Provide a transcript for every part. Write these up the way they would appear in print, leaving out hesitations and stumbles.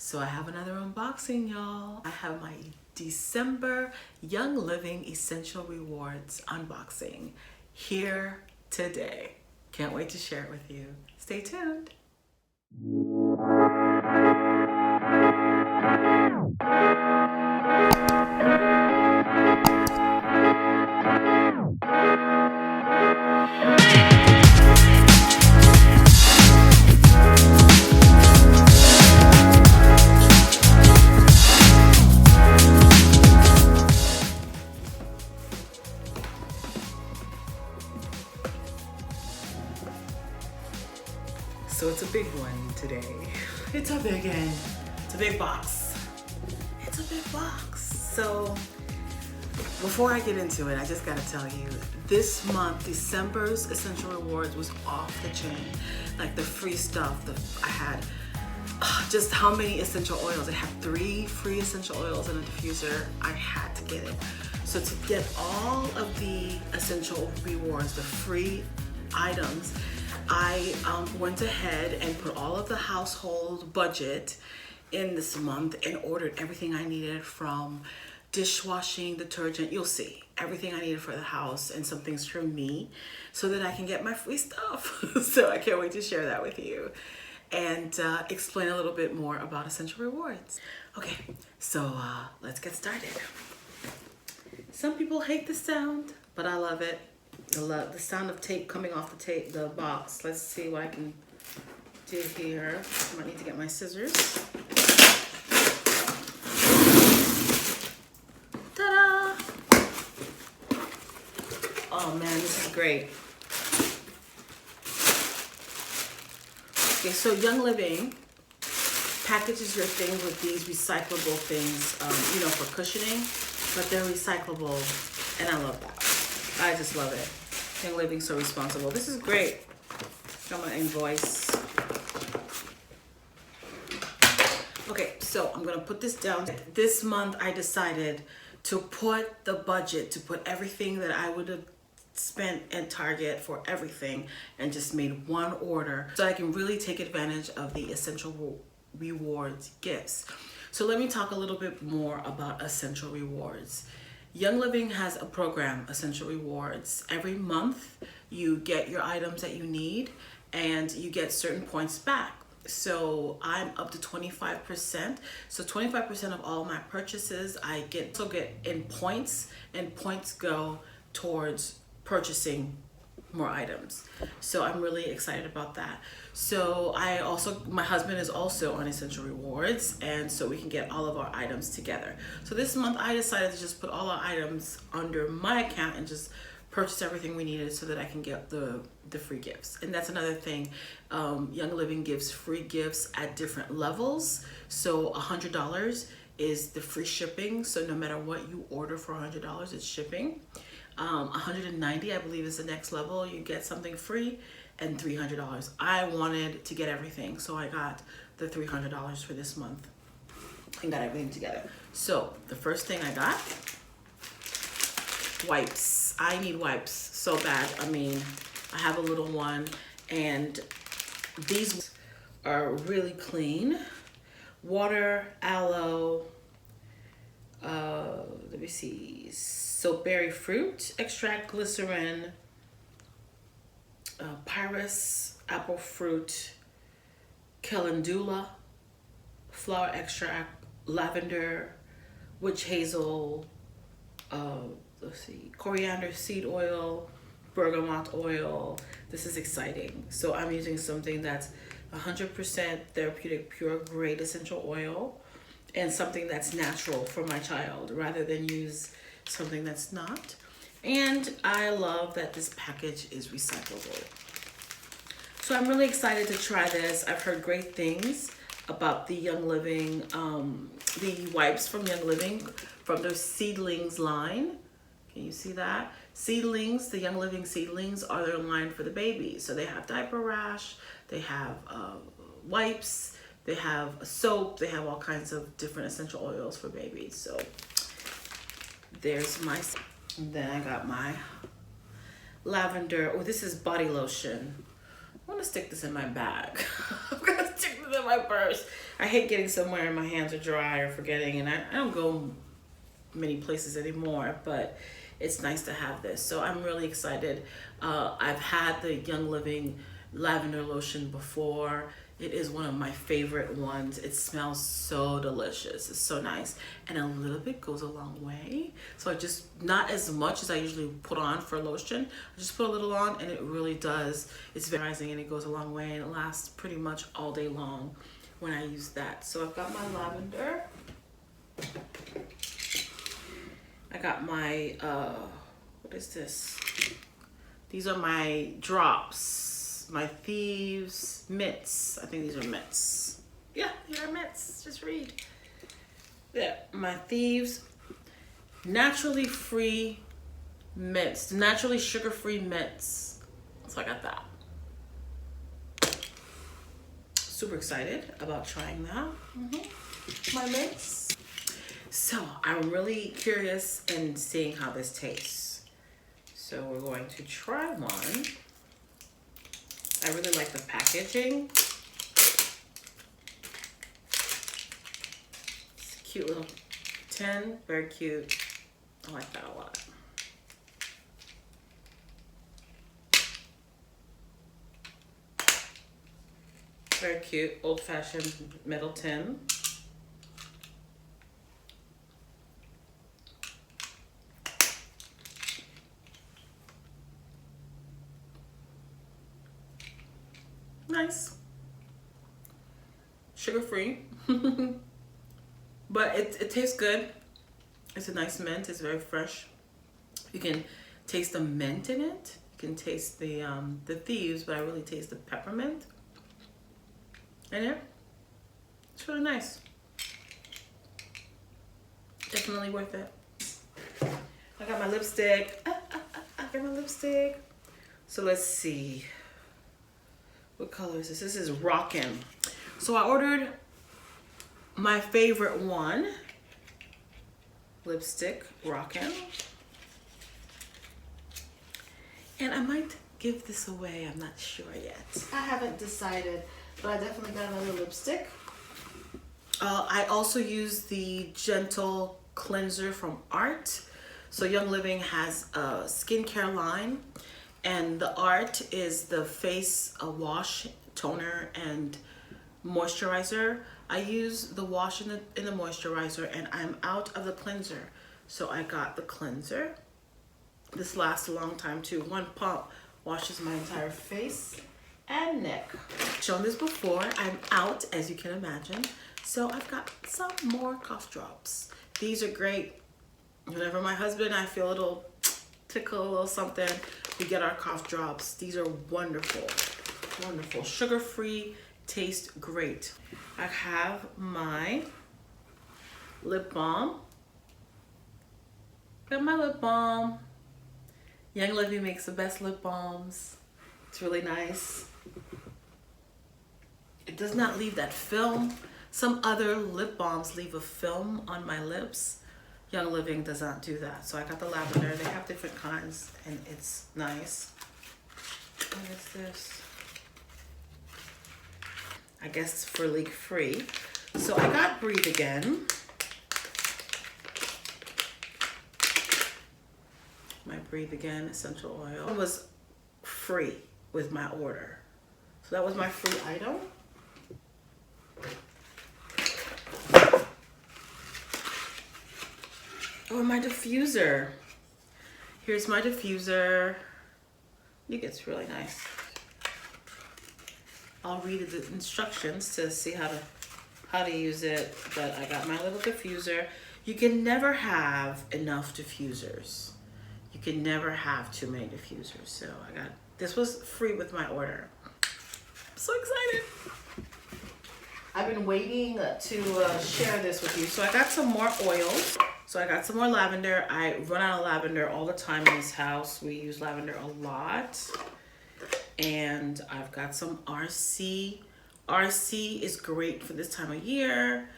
So I have another unboxing, y'all. I have my December Young Living Essential Rewards unboxing here today. Can't wait to share it with you. Stay tuned. So it's a big one today. It's a big one. It's a big box. It's a big box. So before I get into it, I just gotta tell you, this month, December's Essential Rewards was off the chain. Like the free stuff, I had just how many essential oils. I had 3 free essential oils and a diffuser. I had to get it. So to get all of the essential rewards, the free items, I went ahead and put all of the household budget in this month and ordered everything I needed, from dishwashing, detergent, you'll see, everything I needed for the house and some things for me so that I can get my free stuff. So I can't wait to share that with you and explain a little bit more about Essential Rewards. Okay, so let's get started. Some people hate the sound, but I love it. I love the sound of tape coming off the box. Let's see what I can do here. I might need to get my scissors. Ta-da! Oh man, this is great. Okay, so Young Living packages your things with these recyclable things, you know, for cushioning, but they're recyclable, and I love that. I just love it. Young Living, so responsible. This is great. Got my invoice. Okay, so I'm gonna put this down. This month I decided to put the budget, to put everything that I would have spent at Target for everything, and just made one order so I can really take advantage of the Essential Rewards gifts. So let me talk a little bit more about Essential Rewards. Young Living has a program, Essential Rewards. Every month you get your items that you need and you get certain points back. So I'm up to 25%. So 25% of all my purchases I get in points, and points go towards purchasing more items. So I'm really excited about that. So my husband is also on Essential Rewards, and so we can get all of our items together. So this month I decided to just put all our items under my account and just purchase everything we needed so that I can get the free gifts. And that's another thing. Young Living gives free gifts at different levels. So $100 is the free shipping. So no matter what you order for $100, it's shipping. 190, I believe, is the next level. You get something free, and $300. I wanted to get everything, so I got the $300 for this month and got everything together. So the first thing I got, wipes. I need wipes so bad. I mean, I have a little one, and these are really clean. Water, aloe, let me see, soapberry fruit extract, glycerin, pyrus, apple fruit, calendula, flower extract, lavender, witch hazel, let's see, coriander seed oil, bergamot oil. This is exciting. So I'm using something that's 100% therapeutic, pure grade essential oil, and something that's natural for my child rather than use something that's not. And I love that this package is recyclable. So I'm really excited to try this. I've heard great things about the Young Living, the wipes from Young Living, from their Seedlings line. Can you see that? Seedlings, the Young Living Seedlings are their line for the babies. So they have diaper rash, they have wipes, they have a soap, they have all kinds of different essential oils for babies. So there's my, and then I got my lavender. Oh, this is body lotion. I want to stick this in my bag. I'm gonna stick this in my purse. I hate getting somewhere and my hands are dry or forgetting, and I don't go many places anymore, but it's nice to have this. So I'm really excited. I've had the Young Living lavender lotion before. It is one of my favorite ones. It smells so delicious. It's so nice. And a little bit goes a long way. So I just, not as much as I usually put on for lotion. I just put a little on and it really does. It's very rising and it goes a long way, and it lasts pretty much all day long when I use that. So I've got my lavender. I got my, what is this? These are my drops, my Thieves Mints. I think these are mints. Yeah, these are mints. Just read. Yeah, my Thieves naturally free mints, naturally sugar-free mints. So I got that. Super excited about trying that. My mints. So I'm really curious in seeing how this tastes. So we're going to try one. I really like the packaging. It's a cute little tin, very cute. I like that a lot. Very cute, old-fashioned metal tin. Nice. Sugar-free. But it tastes good. It's a nice mint. It's very fresh. You can taste the mint in it. You can taste the Thieves, but I really taste the peppermint in it. It's really nice. Definitely worth it. I got my lipstick. I got my lipstick. So let's see. What color is this? This is Rockin. So I ordered my favorite one. Lipstick, Rockin. And I might give this away. I'm not sure yet. I haven't decided, but I definitely got another lipstick. I also use the Gentle Cleanser from Art. So Young Living has a skincare line, and the Art is the face wash, toner, and moisturizer. I use the wash in the moisturizer, and I'm out of the cleanser. So I got the cleanser. This lasts a long time too. One pump washes my entire face and neck. I've shown this before. I'm out, as you can imagine. So I've got some more cough drops. These are great. Whenever my husband and I feel a little tickle, a little something, we get our cough drops. These are wonderful, wonderful. Sugar-free, taste great. I have my lip balm. Got my lip balm. Young Living makes the best lip balms. It's really nice. It does not leave that film. Some other lip balms leave a film on my lips. Young Living does not do that. So I got the lavender. They have different kinds and it's nice. What is this? I guess it's for leak free. So I got Breathe Again. My Breathe Again essential oil. It was free with my order. So that was my free item. Oh, my diffuser. Here's my diffuser. I think it's really nice. I'll read the instructions to see how to use it, but I got my little diffuser. You can never have enough diffusers. You can never have too many diffusers. So I got, this was free with my order. I'm so excited. I've been waiting to share this with you. So I got some more oils. So I got some more lavender. I run out of lavender all the time in this house. We use lavender a lot. And I've got some RC. RC is great for this time of year.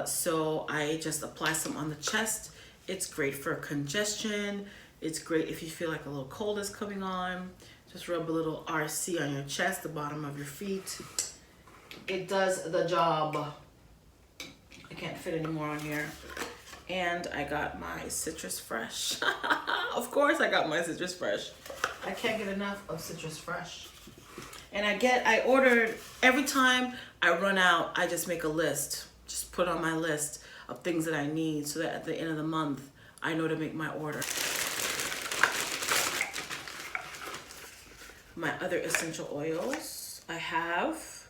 So I just apply some on the chest. It's great for congestion. It's great if you feel like a little cold is coming on. Just rub a little RC on your chest, the bottom of your feet. It does the job. I can't fit any more on here. And I got my Citrus Fresh. Of course I got my Citrus Fresh. I can't get enough of Citrus Fresh. And I ordered, every time I run out, I just make a list. Just put on my list of things that I need so that at the end of the month, I know to make my order. My other essential oils, I have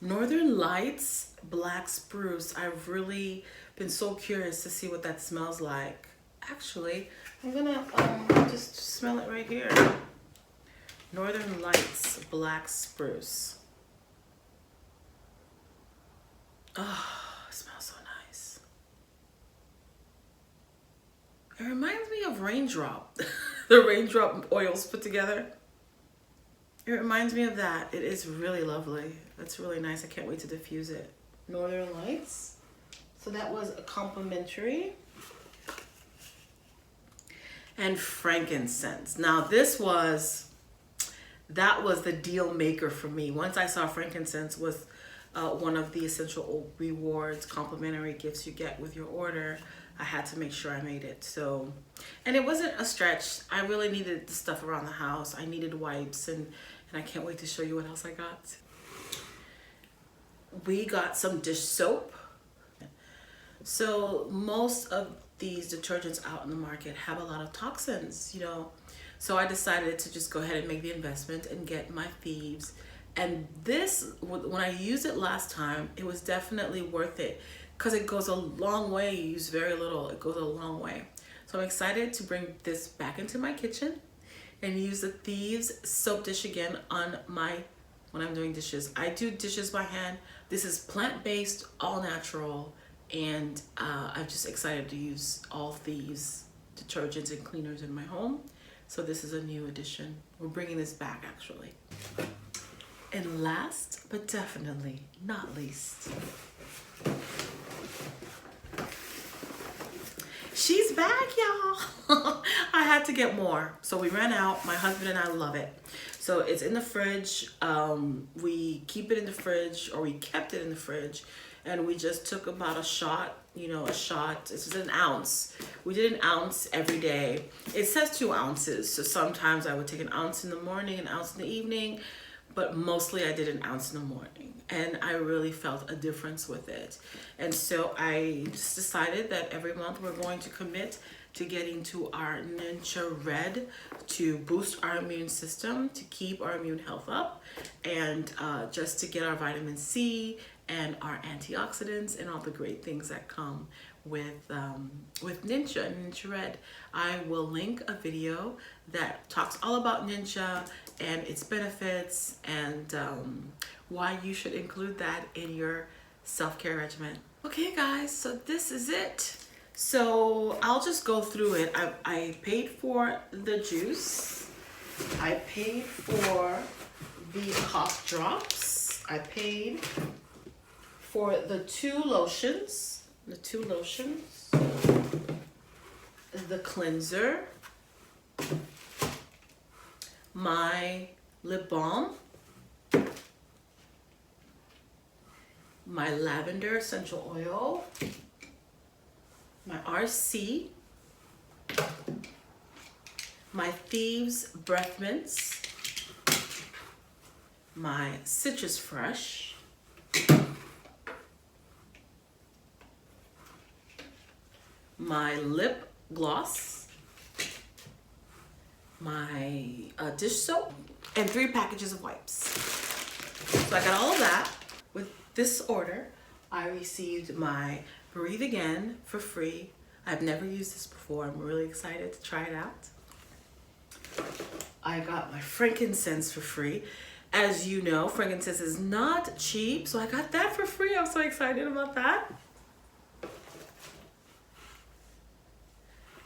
Northern Lights Black Spruce. I've really been so curious to see what that smells like. Actually, I'm gonna just smell it right here. Northern Lights Black Spruce. Oh, it smells so nice. It reminds me of Raindrop. The Raindrop oils put together. It reminds me of that. It is really lovely. That's really nice. I can't wait to diffuse it. Northern Lights. So that was a complimentary. And Frankincense. Now that was the deal maker for me. Once I saw frankincense was one of the essential rewards, complimentary gifts you get with your order, I had to make sure I made it. So, and it wasn't a stretch. I really needed the stuff around the house. I needed wipes, and I can't wait to show you what else I got. We got some dish soap. So most of these detergents out in the market have a lot of toxins, you know. So I decided to just go ahead and make the investment and get my Thieves. And this, when I used it last time, it was definitely worth it because it goes a long way. You use very little, it goes a long way. So I'm excited to bring this back into my kitchen and use the Thieves soap dish again when I'm doing dishes. I do dishes by hand. This is plant-based, all natural, and I'm just excited to use all Thieves detergents and cleaners in my home. So this is a new addition. We're bringing this back actually. And last but definitely not least, she's back, y'all. I had to get more. So we ran out. My husband and I love it. So it's in the fridge. We keep it in the fridge, or we kept it in the fridge. And we just took about a shot, you know, a shot. This is an ounce. We did an ounce every day. It says 2 ounces. So sometimes I would take an ounce in the morning, an ounce in the evening, but mostly I did an ounce in the morning. And I really felt a difference with it. And so I just decided that every month we're going to commit to getting to our Ninja Red to boost our immune system, to keep our immune health up, and just to get our vitamin C and our antioxidants and all the great things that come with Ninja Red. I will link a video that talks all about Ninja and its benefits and why you should include that in your self-care regimen. Okay guys, so this is it. So I'll just go through it. I paid for the juice. I paid for the cough drops. I paid for the 2 lotions, the cleanser, my lip balm, my lavender essential oil, my RC, my Thieves breath mints, my Citrus Fresh, my lip gloss, my dish soap, and 3 packages of wipes. So I got all of that. With this order, I received my Breathe Again for free. I've never used this before. I'm really excited to try it out. I got my frankincense for free. As you know, frankincense is not cheap, so I got that for free. I'm so excited about that.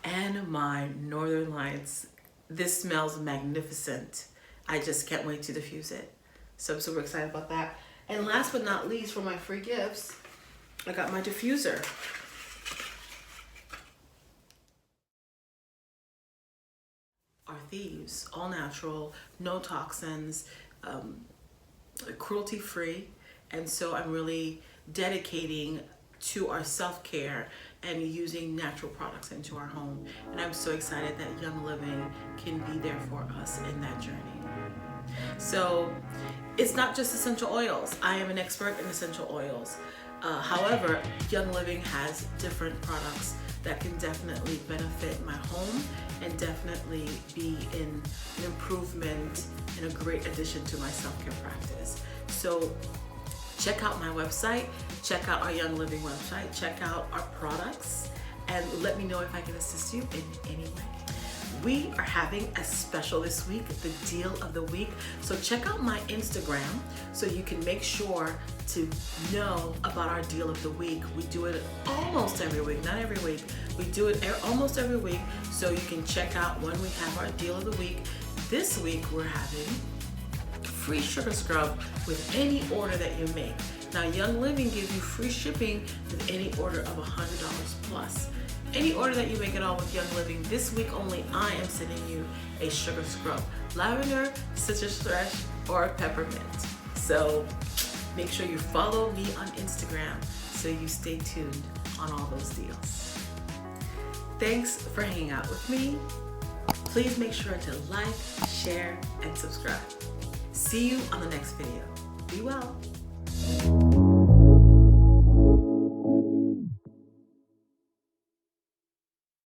And my Northern Lights. This smells magnificent. I just can't wait to diffuse it. So I'm super excited about that. And last but not least, for my free gifts, I got my diffuser. Our Thieves, all natural, no toxins, cruelty free, And so I'm really dedicating to our self-care and using natural products into our home. And I'm so excited that Young Living can be there for us in that journey. So it's not just essential oils. I am an expert in essential oils. However, Young Living has different products that can definitely benefit my home and definitely be an improvement and a great addition to my self-care practice. So check out my website, check out our Young Living website, check out our products, and let me know if I can assist you in any way. We are having a special this week, the deal of the week. So check out my Instagram so you can make sure to know about our deal of the week. We do it almost every week, not every week. We do it almost every week, so you can check out when we have our deal of the week. This week we're having free sugar scrub with any order that you make. Now, Young Living gives you free shipping with any order of $100 plus. Any order that you make at all with Young Living, this week only, I am sending you a sugar scrub. Lavender, citrus fresh, or peppermint. So make sure you follow me on Instagram so you stay tuned on all those deals. Thanks for hanging out with me. Please make sure to like, share, and subscribe. See you on the next video. Be well.